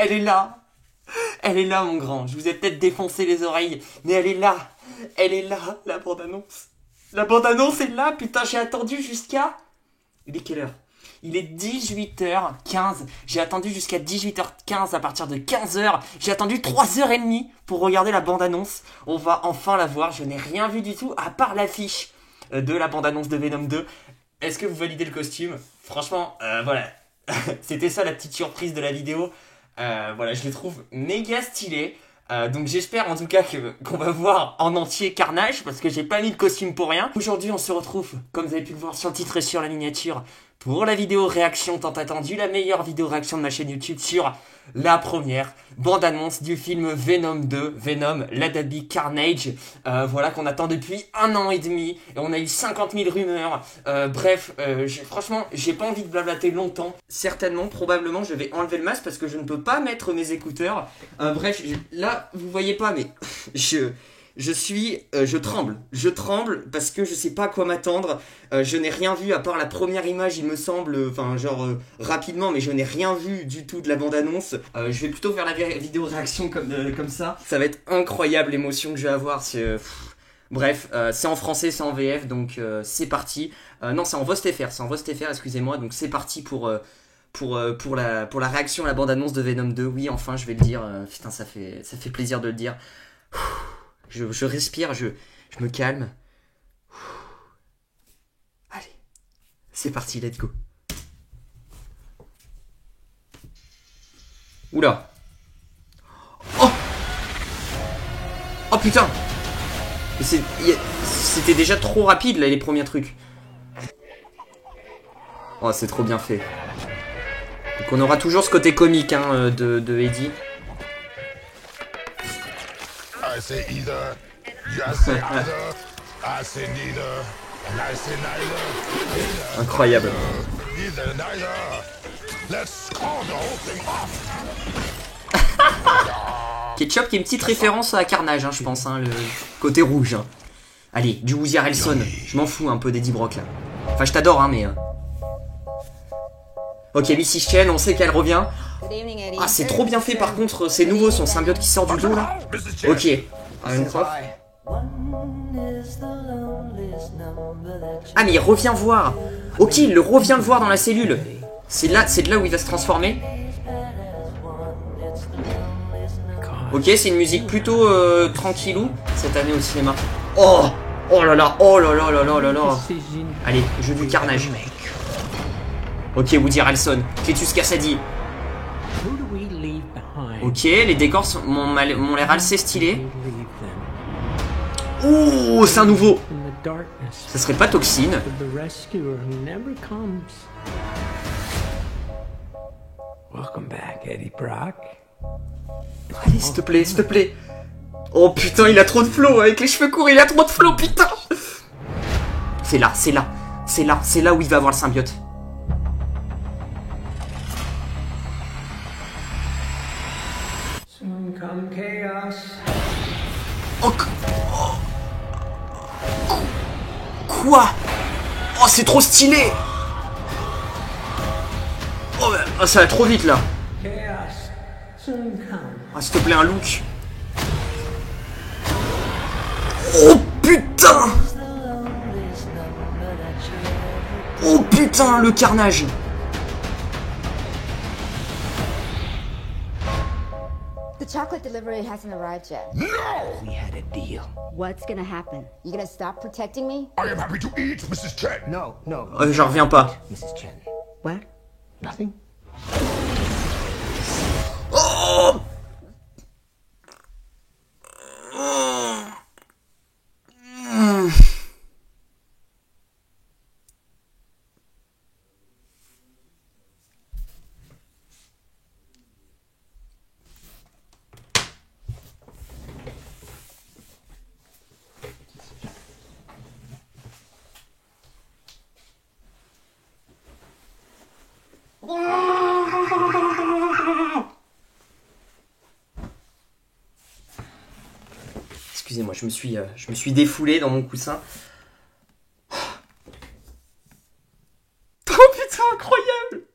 Elle est là. Elle est là, mon grand. Je vous ai peut-être défoncé les oreilles, mais elle est là. Elle est là, la bande-annonce. La bande-annonce est là, putain, j'ai attendu jusqu'à... Il est quelle heure? Il est 18h15. J'ai attendu jusqu'à 18h15 à partir de 15h. J'ai attendu 3h30 pour regarder la bande-annonce. On va enfin la voir. Je n'ai rien vu du tout à part l'affiche de la bande-annonce de Venom 2. Est-ce que vous validez le costume? Franchement, voilà. C'était ça la petite surprise de la vidéo. Voilà, je les trouve méga stylés. Donc j'espère en tout cas qu'on va voir en entier Carnage, parce que j'ai pas mis de costume pour rien. Aujourd'hui on se retrouve, comme vous avez pu le voir sur le titre et sur la miniature, pour la vidéo réaction tant attendue, la meilleure vidéo réaction de ma chaîne YouTube sur la première bande-annonce du film Venom 2, Venom, Let There Be Carnage, voilà, qu'on attend depuis 1 an et demi, et on a eu 50 000 rumeurs, bref, franchement, j'ai pas envie de blablater longtemps. Certainement, probablement, je vais enlever le masque parce que je ne peux pas mettre mes écouteurs. Bref, là, vous voyez pas, mais je tremble parce que je sais pas à quoi m'attendre. Je n'ai rien vu à part la première image, il me semble, rapidement, mais je n'ai rien vu du tout de la bande-annonce. Je vais plutôt faire la vidéo réaction comme ça. Ça va être incroyable l'émotion que je vais avoir. Bref, c'est en français, c'est en VF, donc c'est parti. Non, c'est en VostFR, excusez-moi, donc c'est parti pour la réaction à la bande-annonce de Venom 2. Oui, enfin, je vais le dire. Putain, ça fait plaisir de le dire. Je respire, je me calme. Allez, c'est parti, let's go. Oula. Oh. Oh putain. C'était déjà trop rapide là, les premiers trucs. Oh, c'est trop bien fait. Donc on aura toujours ce côté comique hein, de Eddie. I say either, you say either, I say neither, and I say neither. Incroyable. Neither, neither. Let's call the whole thing off. Ketchup qui est une petite référence à Carnage, hein, je pense, hein, le côté rouge. Hein. Allez, du Woody Harrelson. Je m'en fous un peu d'Eddie Brock là. Enfin, je t'adore, hein, mais. Ok, Missy Chen, on sait qu'elle revient. Ah, c'est trop bien fait par contre, c'est nouveau son symbiote qui sort du dos là. Ok, ah, mais il revient voir. Ok, il revient le voir dans la cellule. C'est de là où il va se transformer. Ok, c'est une musique plutôt tranquillou cette année au cinéma. Oh, oh là là, oh là là là là là là. Allez, jeu du Carnage. Ok, Woody Harrelson, Cletus Kasady. Ok, les décors m'ont l'air assez stylés. Oh, c'est un nouveau. Ça serait pas Toxine? Allez, s'il te plaît, s'il te plaît. Oh putain, il a trop de flow, avec les cheveux courts, il a trop de flow, putain. C'est là, c'est là, c'est là, c'est là où il va avoir le symbiote. Oh, quoi? Oh, c'est trop stylé. Oh, ça va trop vite là. Ah, s'il te plaît, un look. Oh putain. Oh putain, le Carnage. The chocolate delivery hasn't arrived yet. No! We had a deal. What's gonna happen? You gonna stop protecting me? I am happy to eat, Mrs. Chen. No, no. J'en reviens pas. Mrs. Chen. What? Nothing? Oh. Excusez-moi, je me suis défoulé dans mon coussin. Oh putain, incroyable!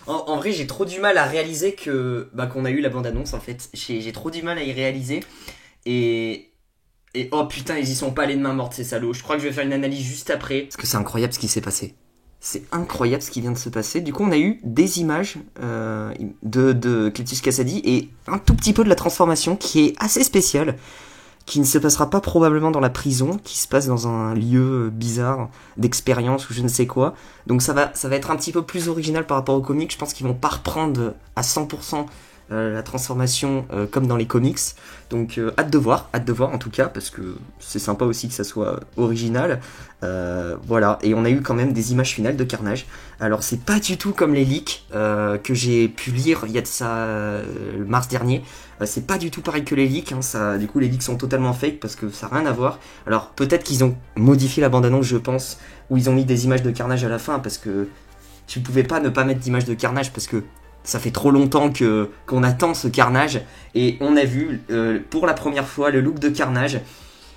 En vrai, j'ai trop du mal à réaliser que qu'on a eu la bande-annonce, en fait. J'ai trop du mal à y réaliser. Et oh putain, ils y sont pas allés de main morte, ces salauds. Je crois que je vais faire une analyse juste après. Parce que c'est incroyable ce qui s'est passé. C'est incroyable ce qui vient de se passer. Du coup, on a eu des images de Cletus Kasady et un tout petit peu de la transformation qui est assez spéciale, qui ne se passera pas probablement dans la prison, qui se passe dans un lieu bizarre d'expérience ou je ne sais quoi. Donc ça va être un petit peu plus original par rapport aux comics. Je pense qu'ils vont pas reprendre à 100% la transformation comme dans les comics. Donc hâte de voir en tout cas, parce que c'est sympa aussi que ça soit original. Voilà, et on a eu quand même des images finales de Carnage. Alors c'est pas du tout comme les leaks que j'ai pu lire il y a de ça mars dernier. C'est pas du tout pareil que les leaks, hein, du coup les leaks sont totalement fake parce que ça n'a rien à voir. Alors peut-être qu'ils ont modifié la bande-annonce, je pense, où ils ont mis des images de Carnage à la fin, parce que tu pouvais pas ne pas mettre d'images de Carnage, parce que ça fait trop longtemps qu'on attend ce Carnage, et on a vu pour la première fois le look de Carnage.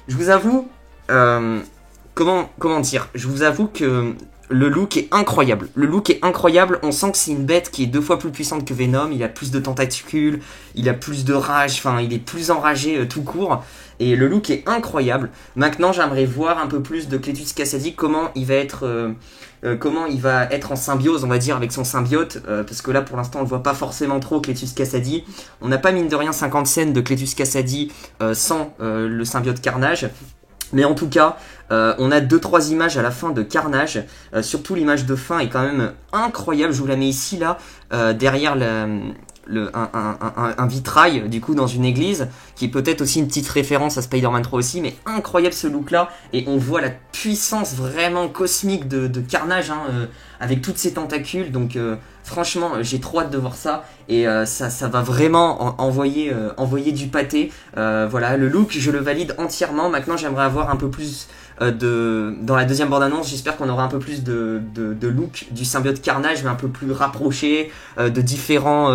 Je vous avoue, comment dire, je vous avoue que le look est incroyable. Le look est incroyable, on sent que c'est une bête qui est 2 fois plus puissante que Venom, il a plus de tentacules, il a plus de rage, enfin il est plus enragé tout court, et le look est incroyable. Maintenant j'aimerais voir un peu plus de Cletus Kasady, comment il va être en symbiose, on va dire, avec son symbiote, parce que là pour l'instant on le voit pas forcément trop, Cletus Kasady. On n'a pas mine de rien 50 scènes de Cletus Kasady sans le symbiote Carnage. Mais en tout cas, on a 2-3 images à la fin de Carnage. Surtout l'image de fin est quand même incroyable. Je vous la mets ici, là, derrière un vitrail, du coup, dans une église, qui est peut-être aussi une petite référence à Spider-Man 3 aussi, mais incroyable ce look-là. Et on voit la puissance vraiment cosmique de Carnage, avec toutes ses tentacules. Donc, franchement, j'ai trop hâte de voir ça. Et ça va vraiment envoyer du pâté. Voilà, le look, je le valide entièrement. Maintenant, j'aimerais avoir un peu plus dans la deuxième bande-annonce. J'espère qu'on aura un peu plus de look du symbiote Carnage, mais un peu plus rapproché, de différents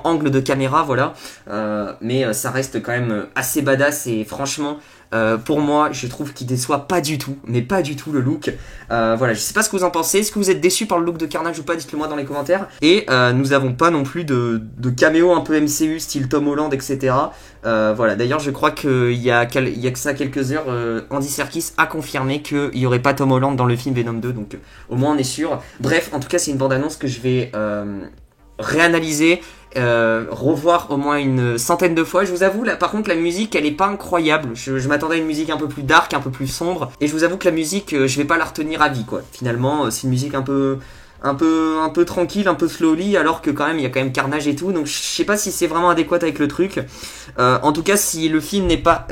angles de caméra, voilà. Mais ça reste quand même assez badass, et franchement, pour moi, je trouve qu'il déçoit pas du tout, mais pas du tout le look. Voilà, je sais pas ce que vous en pensez. Est-ce que vous êtes déçus par le look de Carnage ou pas? Dites-le moi dans les commentaires. Et nous avons pas non plus de caméo un peu MCU style Tom Holland, etc. Voilà, d'ailleurs je crois qu'il y a que ça quelques heures, Andy Serkis a confirmé qu'il y aurait pas Tom Holland dans le film Venom 2, donc au moins on est sûr. Bref, en tout cas c'est une bande-annonce que je vais réanalyser, revoir au moins une centaine de fois. Je vous avoue, là, par contre, la musique, elle est pas incroyable. Je m'attendais à une musique un peu plus dark, un peu plus sombre. Et je vous avoue que la musique, je vais pas la retenir à vie, quoi. Finalement, c'est une musique un peu tranquille, un peu slowly, alors que quand même, il y a quand même Carnage et tout. Donc, je sais pas si c'est vraiment adéquat avec le truc. En tout cas, si le film n'est pas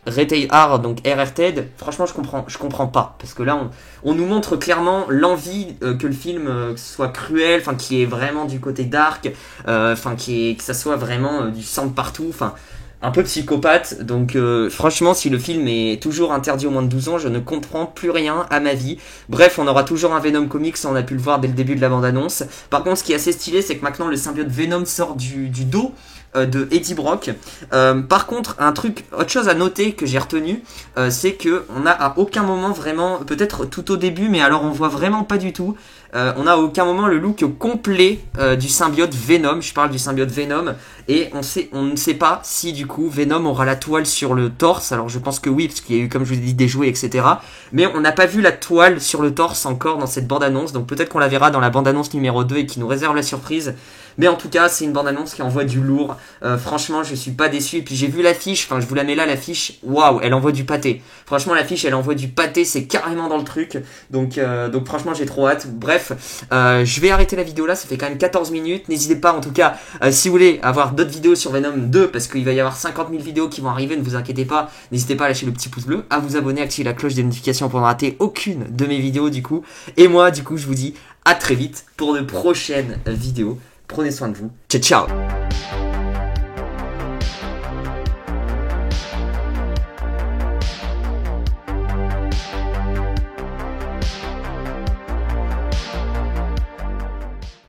Rated R, donc RRTed, franchement je comprends pas, parce que là on nous montre clairement l'envie que le film soit cruel, enfin qui est vraiment du côté dark, enfin que ça soit vraiment du sang de partout, enfin un peu psychopathe. Donc franchement, si le film est toujours interdit aux moins de 12 ans, je ne comprends plus rien à ma vie. Bref, on aura toujours un Venom Comics, on a pu le voir dès le début de la bande-annonce. Par contre, ce qui est assez stylé, c'est que maintenant le symbiote Venom sort du dos de Eddie Brock. Par contre, autre chose à noter que j'ai retenu, c'est que on a à aucun moment vraiment, peut-être tout au début, mais alors on voit vraiment pas du tout, on a à aucun moment le look complet du symbiote Venom. Je parle du symbiote Venom, et on ne sait pas si du coup Venom aura la toile sur le torse. Alors je pense que oui, parce qu'il y a eu, comme je vous ai dit, des jouets, etc. Mais on n'a pas vu la toile sur le torse encore dans cette bande-annonce, donc peut-être qu'on la verra dans la bande-annonce numéro 2 et qui nous réserve la surprise. Mais en tout cas, c'est une bande-annonce qui envoie du lourd. Franchement, je suis pas déçu. Et puis j'ai vu l'affiche, enfin je vous la mets là, l'affiche. Waouh, elle envoie du pâté. Franchement, l'affiche, elle envoie du pâté, c'est carrément dans le truc. Donc franchement, j'ai trop hâte. Bref, je vais arrêter la vidéo là, ça fait quand même 14 minutes. N'hésitez pas, en tout cas, si vous voulez avoir d'autres vidéos sur Venom 2, parce qu'il va y avoir 50 000 vidéos qui vont arriver, ne vous inquiétez pas. N'hésitez pas à lâcher le petit pouce bleu, à vous abonner, à activer la cloche des notifications pour ne rater aucune de mes vidéos du coup. Et moi, du coup, je vous dis à très vite pour de prochaines vidéos. Prenez soin de vous. Ciao, ciao!